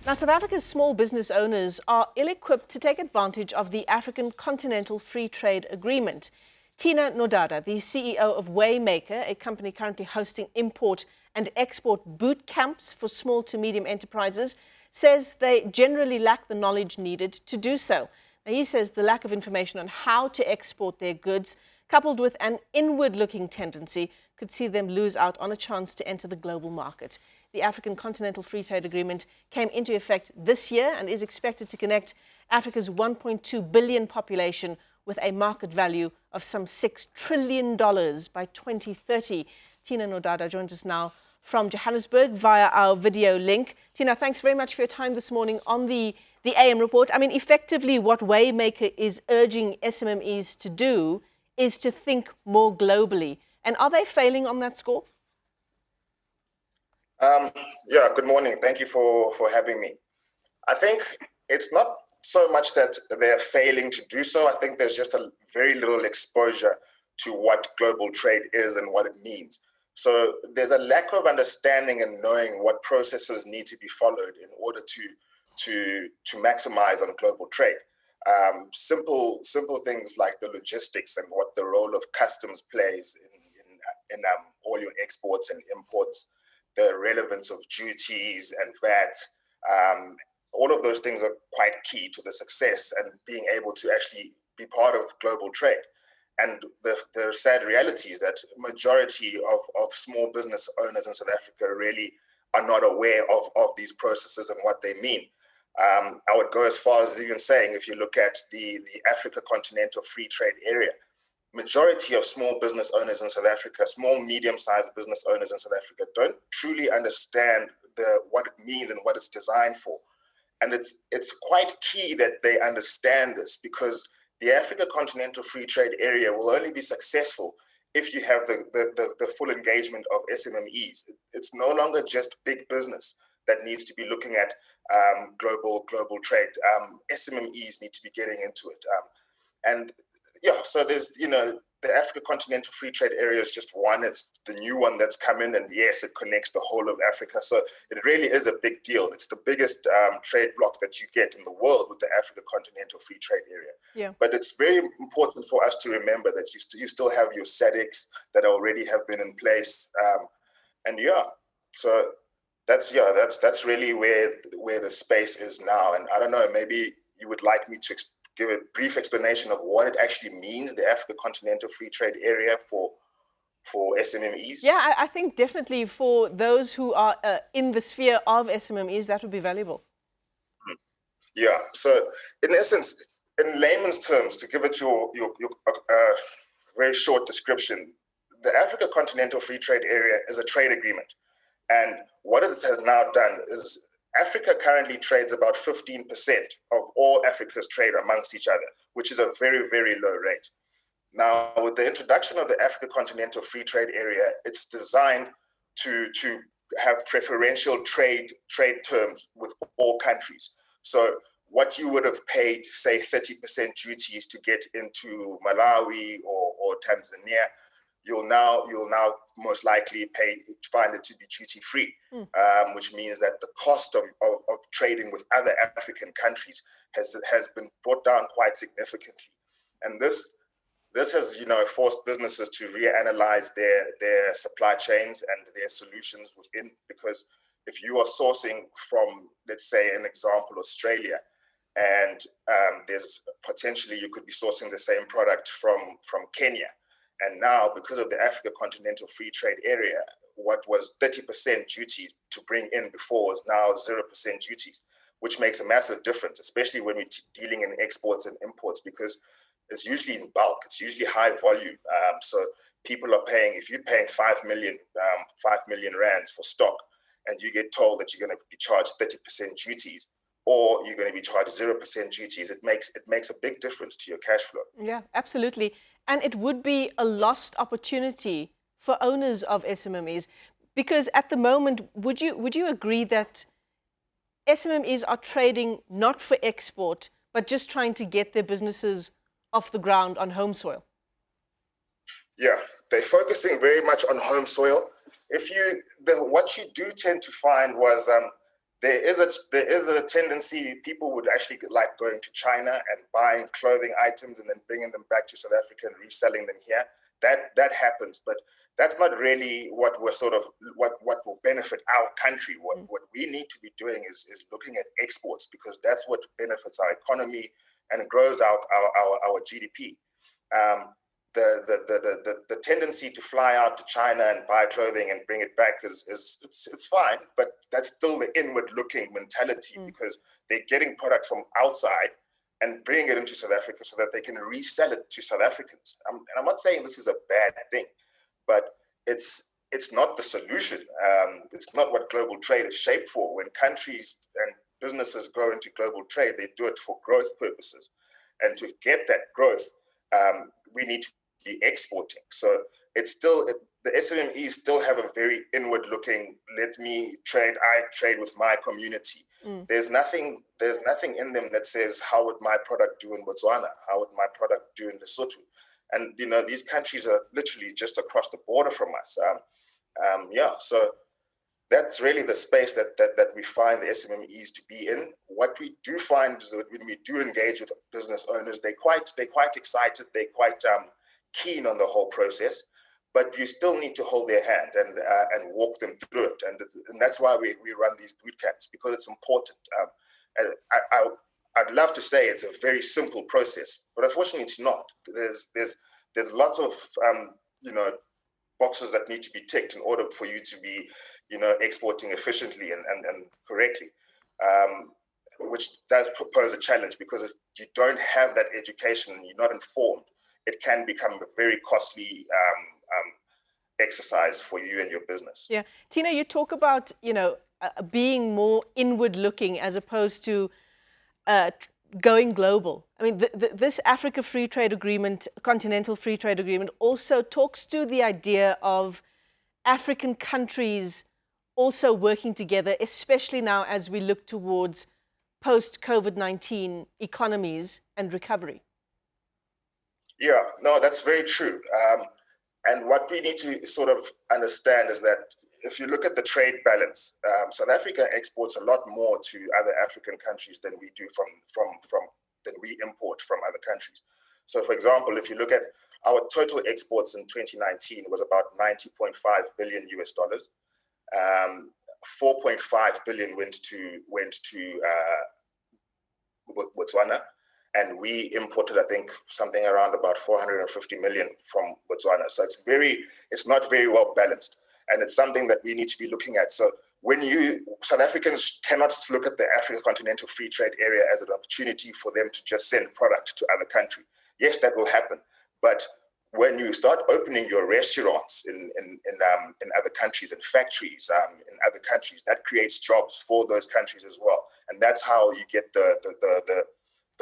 Now, South Africa's small business owners are ill-equipped to take advantage of the African Continental Free Trade Agreement. Thina Nododa, the CEO of Waymaker, a company currently hosting import and export boot camps for small to medium enterprises, says they generally lack the knowledge needed to do so. Now, he says the lack of information on how to export their goods, coupled with an inward-looking tendency, could see them lose out on a chance to enter the global market. The African Continental Free Trade Agreement came into effect this year and is expected to connect Africa's 1.2 billion population with a market value of some $6 trillion by 2030. Thina Nododa joins us now from Johannesburg via our video link. Thina, thanks very much for your time this morning on the AM report. I mean, effectively what Waymaker is urging SMMEs to do is to think more globally. And are they failing on that score? Yeah, good morning. Thank you for having me. I think it's not so much that they're failing to do so. I think there's just a very little exposure to what global trade is and what it means. So there's a lack of understanding and knowing what processes need to be followed in order to maximize on global trade. Simple things like the logistics and what the role of customs plays in all your exports and imports, the relevance of duties and VAT, all of those things are quite key to the success and being able to actually be part of global trade. And the sad reality is that majority of small business owners in South Africa really are not aware of these processes and what they mean. I would go as far as even saying, if you look at the Africa Continental Free Trade Area, majority of small business owners in South Africa, small, medium-sized business owners in South Africa, don't truly understand what it means and what it's designed for. And it's quite key that they understand this, because the Africa Continental Free Trade Area will only be successful if you have the full engagement of SMMEs. It's no longer just big business that needs to be looking at global trade. SMMEs need to be getting into it. And yeah, so there's, the Africa Continental Free Trade Area is just one. It's the new one that's come in, and yes, it connects the whole of Africa. So it really is a big deal. It's the biggest trade block that you get in the world with the Africa Continental Free Trade Area. Yeah. But it's very important for us to remember that you still have your SADCs that already have been in place. So that's really where the space is now. And I don't know, maybe you would like me to give a brief explanation of what it actually means, the Africa Continental Free Trade Area for SMMEs? Yeah, I think definitely for those who are in the sphere of SMMEs, that would be valuable. Yeah, so in essence, in layman's terms, to give it your very short description, the Africa Continental Free Trade Area is a trade agreement. And what it has now done is Africa currently trades about 15% of all Africa's trade amongst each other, which is a very, very low rate. Now, with the introduction of the Africa Continental Free Trade Area, it's designed to have preferential trade terms with all countries. So what you would have paid, say, 30% duties to get into Malawi or Tanzania, you'll now most likely find it to be duty free, which means that the cost of trading with other African countries has been brought down quite significantly. And this has forced businesses to reanalyze their supply chains and their solutions within, because if you are sourcing from, let's say, an example, Australia, and there's potentially you could be sourcing the same product from Kenya. And now, because of the Africa Continental Free Trade Area, what was 30% duties to bring in before is now 0% duties, which makes a massive difference, especially when we're dealing in exports and imports, because it's usually in bulk, it's usually high volume. So people are paying, if you're paying 5 million rands for stock, and you get told that you're going to be charged 30% duties, or you're going to be charged 0% duties, it makes a big difference to your cash flow. Yeah, absolutely. And it would be a lost opportunity for owners of SMMEs, because at the moment, would you agree that SMMEs are trading not for export, but just trying to get their businesses off the ground on home soil? Yeah, they're focusing very much on home soil. What you do tend to find was there is a tendency people would actually like going to China and buying clothing items and then bringing them back to South Africa and reselling them here. That happens, but that's not really what we're sort of what will benefit our country. What we need to be doing is looking at exports, because that's what benefits our economy and grows our GDP. The tendency to fly out to China and buy clothing and bring it back it's fine, but that's still the inward looking mentality, because they're getting product from outside and bringing it into South Africa so that they can resell it to South Africans. And I'm not saying this is a bad thing, but it's not the solution. It's not what global trade is shaped for. When countries and businesses go into global trade, they do it for growth purposes. And to get that growth, we need to be exporting. So it's still, the SMEs still have a very inward looking, let me trade, I trade with my community. There's nothing in them that says, how would my product do in Botswana? How would my product do in Lesotho? And these countries are literally just across the border from us. So that's really the space that we find the SMEs to be in. What we do find is that when we do engage with business owners, they're quite excited, they're quite keen on the whole process, but you still need to hold their hand and walk them through it. And that's why we run these boot camps, because it's important. I'd love to say it's a very simple process, but unfortunately it's not. There's lots of boxes that need to be ticked in order for you to be exporting efficiently and correctly, which does pose a challenge, because if you don't have that education and you're not informed, it can become a very costly exercise for you and your business. Yeah, Thina, you talk about being more inward looking as opposed to going global. I mean, this Africa Free Trade Agreement, Continental Free Trade Agreement, also talks to the idea of African countries also working together, especially now as we look towards post-COVID-19 economies and recovery. Yeah, no, that's very true. And what we need to sort of understand is that if you look at the trade balance, South Africa exports a lot more to other African countries than we do than we import from other countries. So, for example, if you look at our total exports in 2019 was about $90.5 billion US. 4.5 billion went to Botswana. And we imported, I think, something around about 450 million from Botswana. So it's not very well balanced. And it's something that we need to be looking at. So South Africans cannot look at the Africa Continental Free Trade Area as an opportunity for them to just send product to other countries. Yes, that will happen. But when you start opening your restaurants in other countries and factories in other countries, that creates jobs for those countries as well. And that's how you get the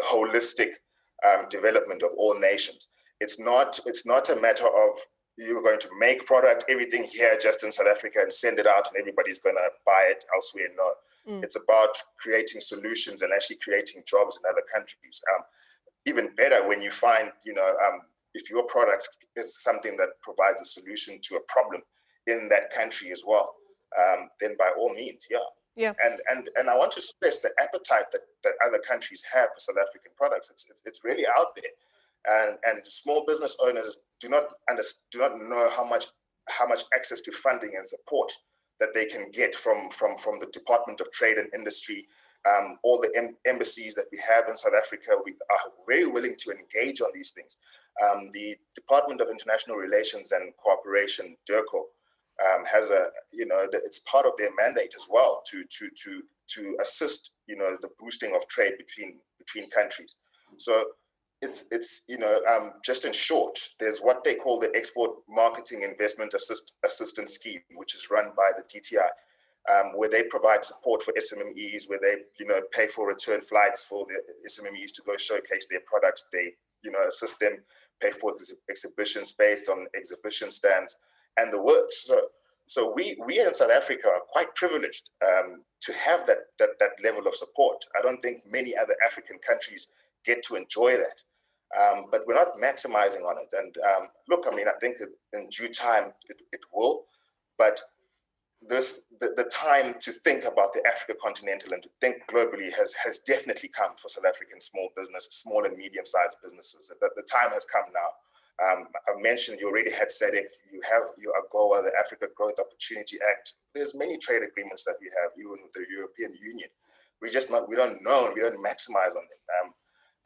holistic development of all nations. It's not a matter of you're going to make product, everything here just in South Africa and send it out and everybody's going to buy it elsewhere. No, It's about creating solutions and actually creating jobs in other countries. Even better when you find, if your product is something that provides a solution to a problem in that country as well, then by all means, yeah. Yeah. And I want to stress the appetite that other countries have for South African products. It's really out there, and small business owners do not know how much access to funding and support that they can get from the Department of Trade and Industry. All the embassies that we have in South Africa, we are very willing to engage on these things. The Department of International Relations and Cooperation, DIRCO, has it's part of their mandate as well to assist the boosting of trade between countries. So it's just in short, there's what they call the Export Marketing Investment Assistance Scheme, which is run by the DTI, where they provide support for SMEs, where they pay for return flights for the SMEs to go showcase their products. They assist them, pay for exhibition space on exhibition stands and the works. So we in South Africa are quite privileged to have that level of support. I don't think many other African countries get to enjoy that, but we're not maximizing on it. And look, I mean, I think in due time it will, but the time to think about the Africa Continental and to think globally has definitely come for South African small and medium-sized businesses. The time has come now. I mentioned you already had SADC, you have your AGOA, the Africa Growth Opportunity Act. There's many trade agreements that we have, even with the European Union. We don't know, and we don't maximize on them.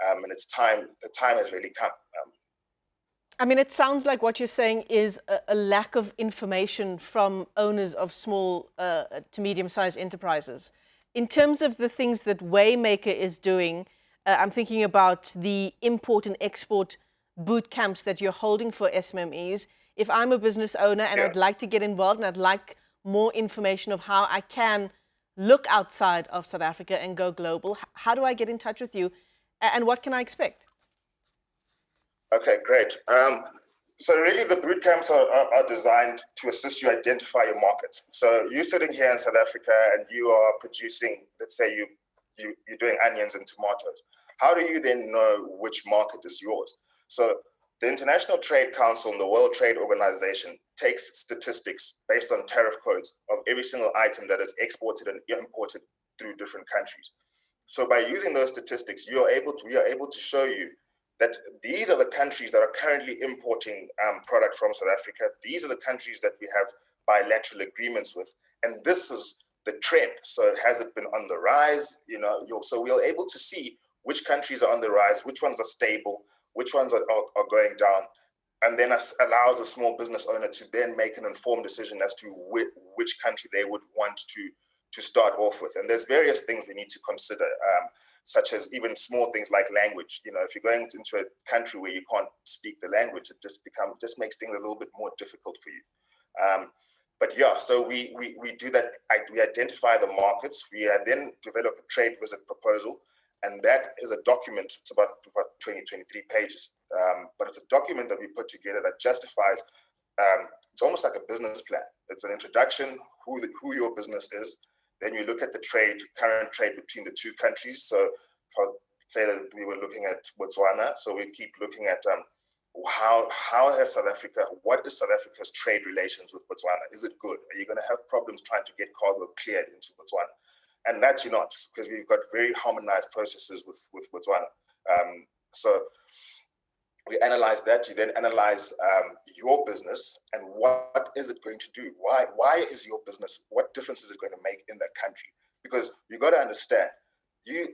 And it's time, the time has really come. I mean, it sounds like what you're saying is a lack of information from owners of small to medium-sized enterprises. In terms of the things that Waymaker is doing, I'm thinking about the import and export boot camps that you're holding for SMEs. If I'm a business owner and I'd like to get involved and I'd like more information of how I can look outside of South Africa and go global, how do I get in touch with you and what can I expect? Okay, great. So really the boot camps are designed to assist you identify your market. So you're sitting here in South Africa and you are producing, let's say you're doing onions and tomatoes. How do you then know which market is yours? So the International Trade Council and the World Trade Organization takes statistics based on tariff codes of every single item that is exported and imported through different countries. So by using those statistics, we are able to show you that these are the countries that are currently importing product from South Africa. These are the countries that we have bilateral agreements with, and this is the trend. So has it been on the rise? So we are able to see which countries are on the rise, which ones are stable, which ones are going down, and then allows a small business owner to then make an informed decision as to which country they would want to start off with. And there's various things we need to consider, such as even small things like language. If you're going into a country where you can't speak the language, it just makes things a little bit more difficult for you. But yeah, so we do that. We identify the markets. We then develop a trade visit proposal, and that is a document. It's about 23 pages, but it's a document that we put together that justifies. It's almost like a business plan. It's an introduction, who your business is. Then you look at the current trade between the two countries. So say that we were looking at Botswana, so we keep looking at how has South Africa, what is South Africa's trade relations with Botswana? Is it good? Are you going to have problems trying to get cargo cleared into Botswana? And that you're not, because we've got very harmonized processes with Botswana. So we analyze that. You then analyze your business and what is it going to do? Why is your business, what difference is it going to make in that country? Because you got to understand, the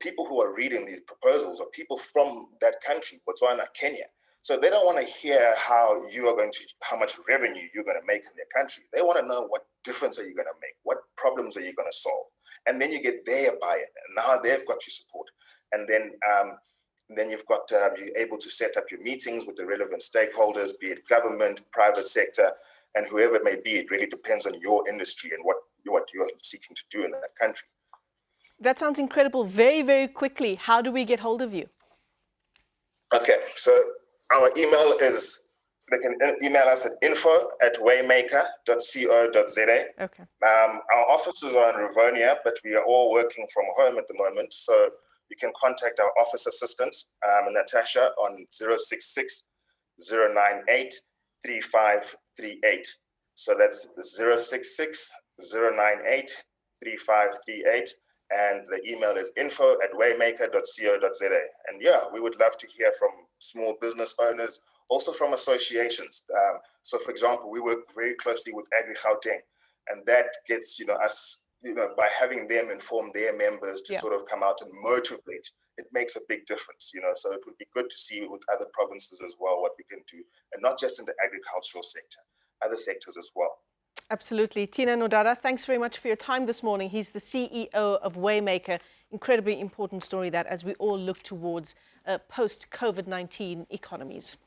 people who are reading these proposals are people from that country, Botswana, Kenya. So they don't want to hear how much revenue you're going to make in their country. They want to know what difference are you going to make? What problems are you going to solve? And then you get their buy-in, and now they've got your support. And then you've got, you're able to set up your meetings with the relevant stakeholders, be it government, private sector, and whoever it may be. It really depends on your industry and what you're seeking to do in that country. That sounds incredible. Very, very quickly, how do we get hold of you? Okay, so our email is, they can email us at info@waymaker.co.za. Okay. Our offices are in Rivonia, but we are all working from home at the moment. So you can contact our office assistants, Natasha, on 066 098 3538. So that's 066 098 3538. And the email is info@waymaker.co.za. And yeah, we would love to hear from small business owners, also from associations. So for example, we work very closely with Agri Gauteng, and that gets us, by having them inform their members to sort of come out and motivate, it makes a big difference, So it would be good to see with other provinces as well what we can do, and not just in the agricultural sector, other sectors as well. Absolutely. Thina Nododa, thanks very much for your time this morning. He's the CEO of Waymaker. Incredibly important story that as we all look towards post-COVID-19 economies.